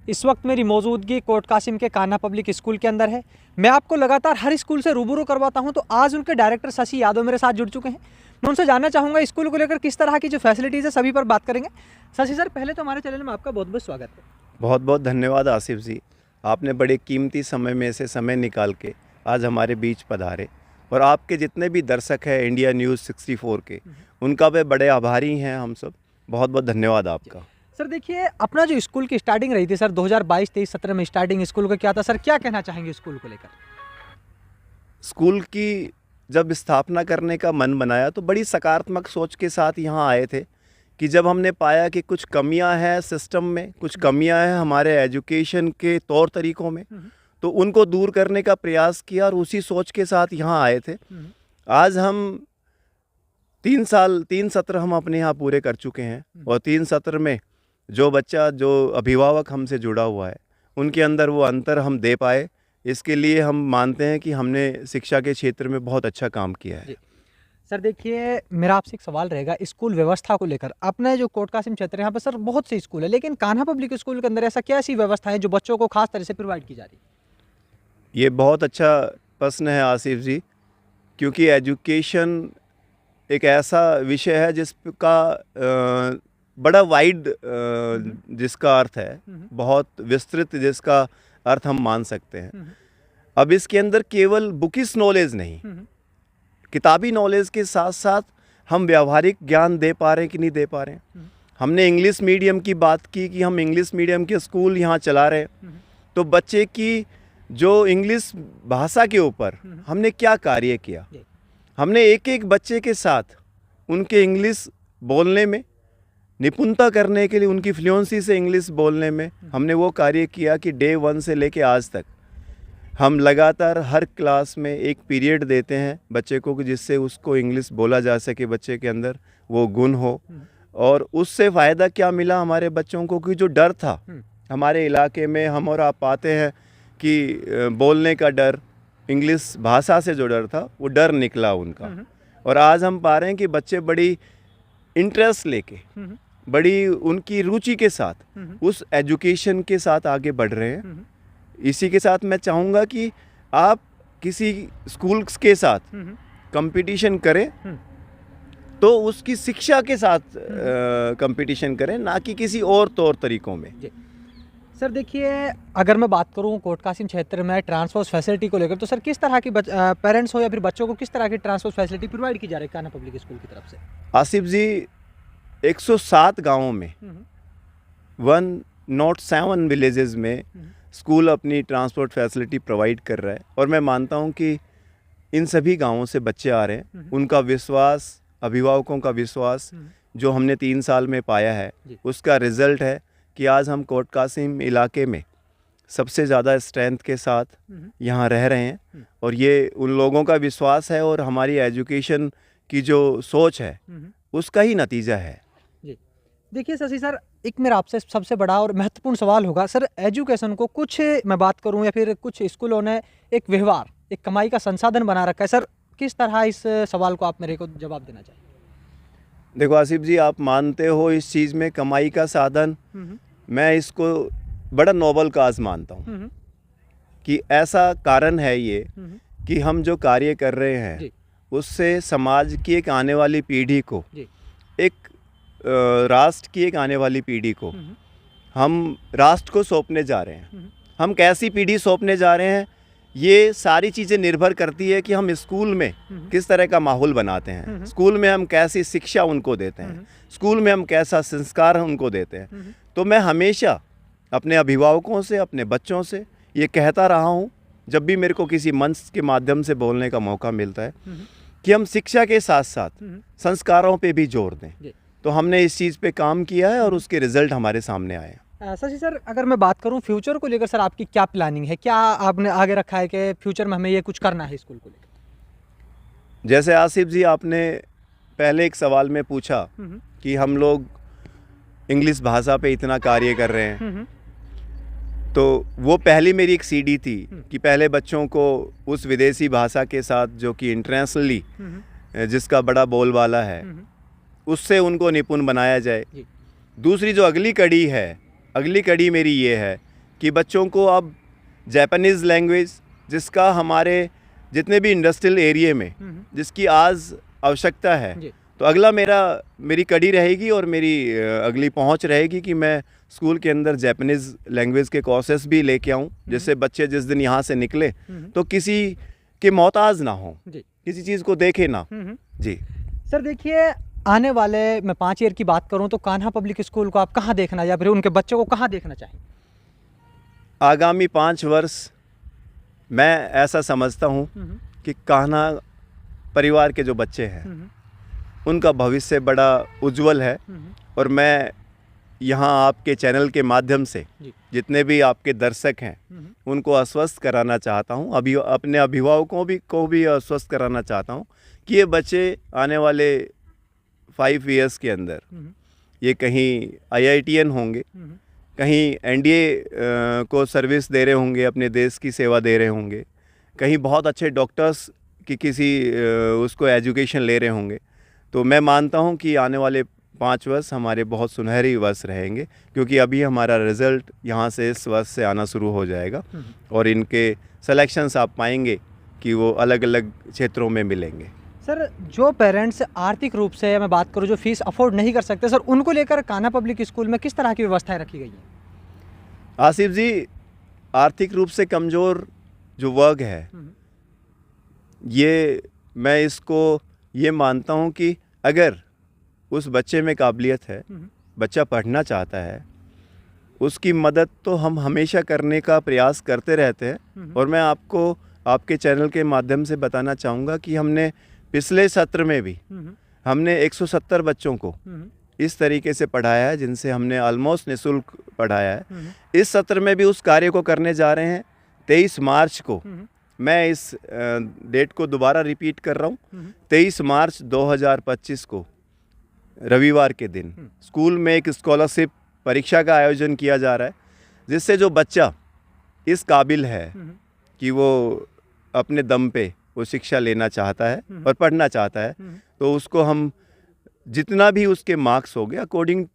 इस वक्त मेरी मौजूदगी कोट कासिम के कान्हा पब्लिक स्कूल के अंदर है। मैं आपको लगातार हर स्कूल से रूबरू करवाता हूं, तो आज उनके डायरेक्टर शशि यादव मेरे साथ जुड़ चुके हैं। मैं उनसे जानना चाहूँगा स्कूल को लेकर किस तरह की जो फैसिलिटीज़ है सभी पर बात करेंगे। शशि सर, पहले तो हमारे चैनल में आपका बहुत बहुत स्वागत है। बहुत बहुत धन्यवाद आसिफ जी, आपने बड़े कीमती समय में से समय निकाल के आज हमारे बीच पधारे, और आपके जितने भी दर्शक हैं इंडिया न्यूज़ 64 के, उनका भी बड़े आभारी हैं हम सब। बहुत बहुत धन्यवाद आपका। सर देखिए, अपना जो स्कूल की स्टार्टिंग रही थी सर 2022-23-17 में स्टार्टिंग स्कूल का क्या था सर, क्या कहना चाहेंगे स्कूल को लेकर? स्कूल की जब स्थापना करने का मन बनाया तो बड़ी सकारात्मक सोच के साथ यहाँ आए थे कि जब हमने पाया कि कुछ कमियां हैं सिस्टम में, कुछ कमियां हैं हमारे एजुकेशन के तौर तरीक़ों में, तो उनको दूर करने का प्रयास किया और उसी सोच के साथ यहाँ आए थे। आज हम 3 सत्र हम अपने यहाँ पूरे कर चुके हैं, और 3 सत्र में जो बच्चा, जो अभिभावक हमसे जुड़ा हुआ है, उनके अंदर वो अंतर हम दे पाए। इसके लिए हम मानते हैं कि हमने शिक्षा के क्षेत्र में बहुत अच्छा काम किया है। सर देखिए, मेरा आपसे एक सवाल रहेगा स्कूल व्यवस्था को लेकर। अपने जो कोट कासिम क्षेत्र है यहाँ पर सर बहुत से स्कूल है, लेकिन कान्हा पब्लिक स्कूल के अंदर ऐसा क्या ऐसी व्यवस्था है जो बच्चों को खास तरह से प्रोवाइड की जा रही है? ये बहुत अच्छा प्रश्न है आसिफ जी, क्योंकि एजुकेशन एक ऐसा विषय है जिसका बड़ा वाइड जिसका अर्थ है, बहुत विस्तृत जिसका अर्थ हम मान सकते हैं। अब इसके अंदर केवल बुकिश नॉलेज नहीं, किताबी नॉलेज के साथ साथ हम व्यावहारिक ज्ञान दे पा रहे हैं कि नहीं दे पा रहे हैं। हमने इंग्लिश मीडियम की बात की कि हम इंग्लिश मीडियम के स्कूल यहाँ चला रहे हैं, तो बच्चे की जो इंग्लिश भाषा के ऊपर हमने क्या कार्य किया, हमने एक एक बच्चे के साथ उनके इंग्लिश बोलने में निपुणता करने के लिए, उनकी फ्लुएंसी से इंग्लिश बोलने में हमने वो कार्य किया कि डे 1 से लेके आज तक हम लगातार हर क्लास में एक पीरियड देते हैं बच्चे को कि जिससे उसको इंग्लिश बोला जा सके, बच्चे के अंदर वो गुण हो। और उससे फ़ायदा क्या मिला हमारे बच्चों को कि जो डर था हमारे इलाके में, हम और आप पाते हैं कि बोलने का डर, इंग्लिश भाषा से जो डर था वो डर निकला उनका। और आज हम पा रहे हैं कि बच्चे बड़ी इंटरेस्ट लेके, बड़ी उनकी रुचि के साथ उस एजुकेशन के साथ आगे बढ़ रहे हैं। इसी के साथ मैं चाहूँगा कि आप किसी स्कूल के साथ कंपटीशन करें तो उसकी शिक्षा के साथ कंपटीशन करें, ना कि किसी और तौर तरीक़ों में। सर देखिए, अगर मैं बात करूं कोट कासिम क्षेत्र में ट्रांसपोर्ट फैसिलिटी को लेकर, तो सर किस तरह की पेरेंट्स हो या फिर बच्चों को किस तरह की ट्रांसपोर्ट फैसिलिटी प्रोवाइड की जा रही है कान्हा पब्लिक स्कूल की तरफ से? आसिफ जी, 107 गाँवों में 107 विलेजेस में स्कूल अपनी ट्रांसपोर्ट फैसिलिटी प्रोवाइड कर रहा है, और मैं मानता हूं कि इन सभी गांवों से बच्चे आ रहे हैं। उनका विश्वास, अभिभावकों का विश्वास जो हमने 3 साल में पाया है, उसका रिज़ल्ट है कि आज हम कोट कासिम इलाके में सबसे ज़्यादा स्ट्रेंथ के साथ यहाँ रह रहे हैं, और ये उन लोगों का विश्वास है और हमारी एजुकेशन की जो सोच है उसका ही नतीजा है। देखिए शशि सर, एक मेरा आपसे सबसे बड़ा और महत्वपूर्ण सवाल होगा सर, एजुकेशन को कुछ मैं बात करूं या फिर कुछ स्कूलों ने एक व्यवहार, एक कमाई का संसाधन बना रखा है। सर किस तरह इस सवाल को आप मेरे को जवाब देना चाहिए? देखो आसिफ जी, आप मानते हो इस चीज़ में कमाई का साधन, मैं इसको बड़ा नोबल काज मानता हूँ कि ऐसा कारण है ये कि हम जो कार्य कर रहे हैं उससे समाज की एक आने वाली पीढ़ी को, एक राष्ट्र की एक आने वाली पीढ़ी को हम राष्ट्र को सौंपने जा रहे हैं। हम कैसी पीढ़ी सौंपने जा रहे हैं, ये सारी चीज़ें निर्भर करती है कि हम स्कूल में किस तरह का माहौल बनाते हैं, स्कूल में हम कैसी शिक्षा उनको देते हैं, स्कूल में हम कैसा संस्कार उनको देते हैं। तो मैं हमेशा अपने अभिभावकों से, अपने बच्चों से ये कहता रहा हूँ, जब भी मेरे को किसी मंच के माध्यम से बोलने का मौका मिलता है, कि हम शिक्षा के साथ साथ संस्कारों पे भी जोर दें। तो हमने इस चीज़ पे काम किया है और उसके रिजल्ट हमारे सामने आए हैं। शशि सर, अगर मैं बात करूं फ्यूचर को लेकर, सर आपकी क्या प्लानिंग है, क्या आपने आगे रखा है कि फ्यूचर में हमें ये कुछ करना है स्कूल को लेकर? जैसे आसिफ जी, आपने पहले एक सवाल में पूछा कि हम लोग इंग्लिश भाषा पे इतना कार्य कर रहे हैं, तो वो पहली मेरी एक सीडी थी कि पहले बच्चों को उस विदेशी भाषा के साथ जो कि इंटरनेशनली जिसका बड़ा बोलबाला है, उससे उनको निपुण बनाया जाए। दूसरी जो अगली कड़ी है, अगली कड़ी मेरी ये है कि बच्चों को अब जापानीज़ लैंग्वेज, जिसका हमारे जितने भी इंडस्ट्रियल एरिया में जिसकी आज आवश्यकता है, जी। तो अगला मेरी कड़ी रहेगी और मेरी अगली पहुंच रहेगी कि मैं स्कूल के अंदर जापानीज़ लैंग्वेज के कोर्सेस भी लेके आऊं, जिससे बच्चे जिस दिन यहाँ से निकले तो किसी के मोहताज ना हो, जी। किसी चीज़ को देखे ना। जी सर देखिए, आने वाले मैं 5 ईयर की बात करूं तो कान्हा पब्लिक स्कूल को आप कहां देखना या फिर उनके बच्चों को कहां देखना चाहिए? आगामी 5 वर्ष मैं ऐसा समझता हूँ कि कान्हा परिवार के जो बच्चे हैं उनका भविष्य बड़ा उज्जवल है। और मैं यहाँ आपके चैनल के माध्यम से जी। जितने भी आपके दर्शक हैं उनको आश्वस्त कराना चाहता हूँ, अपने अभिभावकों को भी आश्वस्त कराना चाहता हूँ कि ये बच्चे आने वाले 5 इयर्स के अंदर ये कहीं IITian होंगे, कहीं NDA को सर्विस दे रहे होंगे, अपने देश की सेवा दे रहे होंगे, कहीं बहुत अच्छे डॉक्टर्स की किसी उसको एजुकेशन ले रहे होंगे। तो मैं मानता हूं कि आने वाले 5 वर्ष हमारे बहुत सुनहरी वर्ष रहेंगे, क्योंकि अभी हमारा रिज़ल्ट यहाँ से इस वर्ष से आना शुरू हो जाएगा और इनके सिलेक्शंस आप पाएंगे कि वो अलग अलग क्षेत्रों में मिलेंगे। सर जो पेरेंट्स आर्थिक रूप से मैं बात करूं जो फीस अफोर्ड नहीं कर सकते, सर उनको लेकर कान्हा पब्लिक स्कूल में किस तरह की व्यवस्थाएं रखी गई हैं? आसिफ जी, आर्थिक रूप से कमज़ोर जो वर्ग है, ये मैं इसको ये मानता हूँ कि अगर उस बच्चे में काबिलियत है, बच्चा पढ़ना चाहता है, उसकी मदद तो हम हमेशा करने का प्रयास करते रहते हैं। और मैं आपको आपके चैनल के माध्यम से बताना चाहूँगा कि हमने पिछले सत्र में भी हमने 170 बच्चों को इस तरीके से पढ़ाया है, जिनसे हमने ऑलमोस्ट निःशुल्क पढ़ाया है। इस सत्र में भी उस कार्य को करने जा रहे हैं। 23 मार्च को मैं इस डेट को दोबारा रिपीट कर रहा हूँ, 23 मार्च 2025 को रविवार के दिन स्कूल में एक स्कॉलरशिप परीक्षा का आयोजन किया जा रहा है, जिससे जो बच्चा इस काबिल है कि वो अपने दम पे वो शिक्षा लेना चाहता है और पढ़ना चाहता है, तो उसको हम जितना भी उसके मार्क्स हो गए अकॉर्डिंग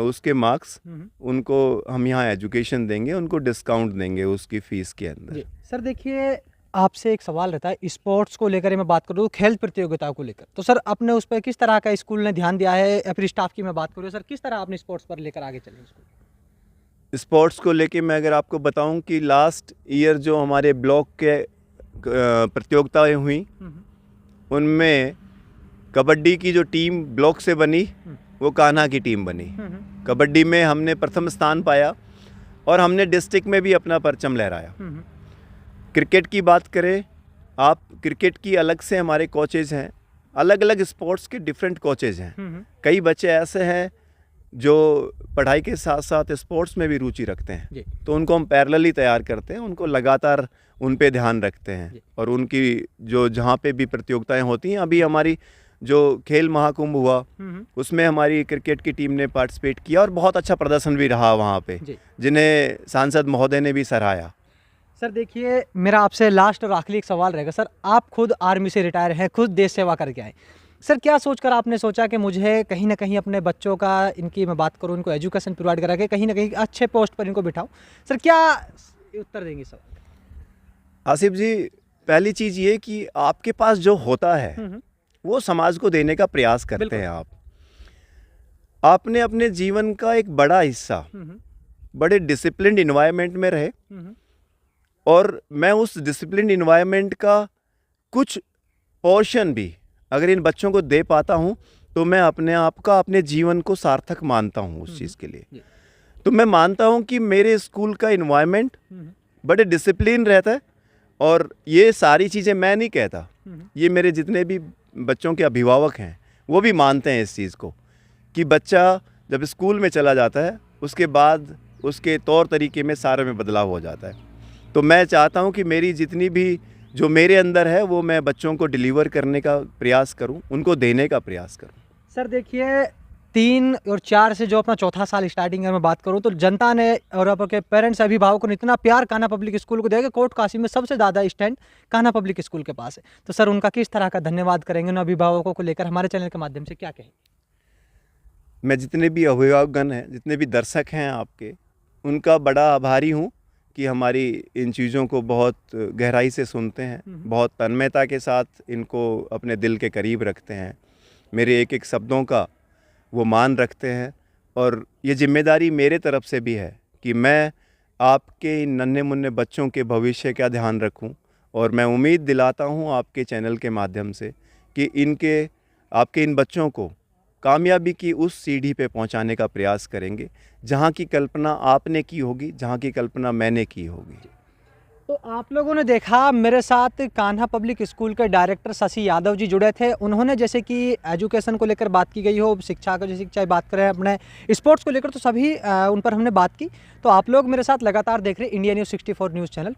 उसके मार्क्स उनको हम यहाँ एजुकेशन देंगे, उनको डिस्काउंट देंगे उसकी फ़ीस के अंदर। सर देखिए, आपसे एक सवाल रहता है स्पोर्ट्स को लेकर, मैं बात करूँ खेल प्रतियोगिताओं को लेकर, तो सर आपने उस पर किस तरह का स्कूल ने ध्यान दिया है या फिर स्टाफ की मैं बात करूँ, सर किस तरह आपने स्पोर्ट्स पर लेकर आगे चले इसको? स्पोर्ट्स को लेके मैं अगर आपको बताऊं कि लास्ट ईयर जो हमारे ब्लॉक के प्रतियोगिताएं हुई, उनमें कबड्डी की जो टीम ब्लॉक से बनी वो कान्हा की टीम बनी। कबड्डी में हमने प्रथम स्थान पाया और हमने डिस्ट्रिक्ट में भी अपना परचम लहराया। क्रिकेट की बात करें आप, क्रिकेट की अलग से हमारे कोचेज़ हैं, अलग अलग स्पोर्ट्स के डिफरेंट कोचेज़ हैं। कई बच्चे ऐसे हैं जो पढ़ाई के साथ साथ स्पोर्ट्स में भी रुचि रखते हैं, तो उनको हम पैरेलली तैयार करते हैं, उनको लगातार उन पे ध्यान रखते हैं और उनकी जो जहाँ पे भी प्रतियोगिताएं होती हैं, अभी हमारी जो खेल महाकुंभ हुआ उसमें हमारी क्रिकेट की टीम ने पार्टिसिपेट किया और बहुत अच्छा प्रदर्शन भी रहा वहाँ पे, जिन्हें सांसद महोदय ने भी सराहाया। सर देखिए, मेरा आपसे लास्ट और आखिरी एक सवाल रहेगा। सर आप खुद आर्मी से रिटायर हैं, खुद देश सेवा करके आए, सर क्या सोचकर आपने सोचा कि मुझे कहीं ना कहीं अपने बच्चों का, इनकी मैं बात करूं, इनको एजुकेशन प्रोवाइड करा के कहीं ना कहीं अच्छे पोस्ट पर इनको बिठाऊं? सर क्या उत्तर देंगे सवाल? आसिफ जी, पहली चीज़ ये कि आपके पास जो होता है वो समाज को देने का प्रयास करते हैं। आपने अपने जीवन का एक बड़ा हिस्सा बड़े डिसिप्लिन्ड इन्वायरमेंट में रहे और मैं उस डिसिप्लिन्ड इन्वायरमेंट का कुछ पोर्शन भी अगर इन बच्चों को दे पाता हूँ तो मैं अपने आप का, अपने जीवन को सार्थक मानता हूँ उस चीज़ के लिए। तो मैं मानता हूँ कि मेरे स्कूल का इन्वायरमेंट बड़े डिसिप्लिन रहता है और ये सारी चीज़ें मैं नहीं कहता, ये मेरे जितने भी बच्चों के अभिभावक हैं वो भी मानते हैं इस चीज़ को कि बच्चा जब स्कूल में चला जाता है उसके बाद उसके तौर तरीके में सारे में बदलाव हो जाता है। तो मैं चाहता हूँ कि मेरी जितनी भी जो मेरे अंदर है वो मैं बच्चों को डिलीवर करने का प्रयास करूँ, उनको देने का प्रयास करूँ। सर देखिए, 3 और 4 से जो अपना चौथा साल स्टार्टिंग में बात करूं तो जनता ने और आपके पेरेंट्स अभिभावकों ने इतना प्यार कान्हा पब्लिक स्कूल को दिया कि कोर्ट काशी में सबसे ज़्यादा स्टैंड कान्हा पब्लिक स्कूल के पास है। तो सर उनका किस तरह का धन्यवाद करेंगे उन अभिभावकों को लेकर, हमारे चैनल के माध्यम से क्या कहें? मैं जितने भी अभिभावकगण हैं, जितने भी दर्शक हैं आपके, उनका बड़ा आभारी हूँ कि हमारी इन चीज़ों को बहुत गहराई से सुनते हैं, बहुत तन्मयता के साथ इनको अपने दिल के करीब रखते हैं, मेरे एक एक शब्दों का वो मान रखते हैं। और ये जिम्मेदारी मेरे तरफ से भी है कि मैं आपके इन नन्हे मुन्ने बच्चों के भविष्य का ध्यान रखूं। और मैं उम्मीद दिलाता हूं आपके चैनल के माध्यम से कि आपके इन बच्चों को कामयाबी की उस सीढ़ी पे पहुंचाने का प्रयास करेंगे जहां की कल्पना आपने की होगी, जहां की कल्पना मैंने की होगी। तो आप लोगों ने देखा मेरे साथ कान्हा पब्लिक स्कूल के डायरेक्टर शशि यादव जी जुड़े थे। उन्होंने जैसे कि एजुकेशन को लेकर बात की गई हो, शिक्षा को, जैसे चाहे बात करें अपने स्पोर्ट्स को लेकर, तो सभी उन पर हमने बात की। तो आप लोग मेरे साथ लगातार देख रहे हैं इंडिया न्यूज़ 64 न्यूज़ चैनल।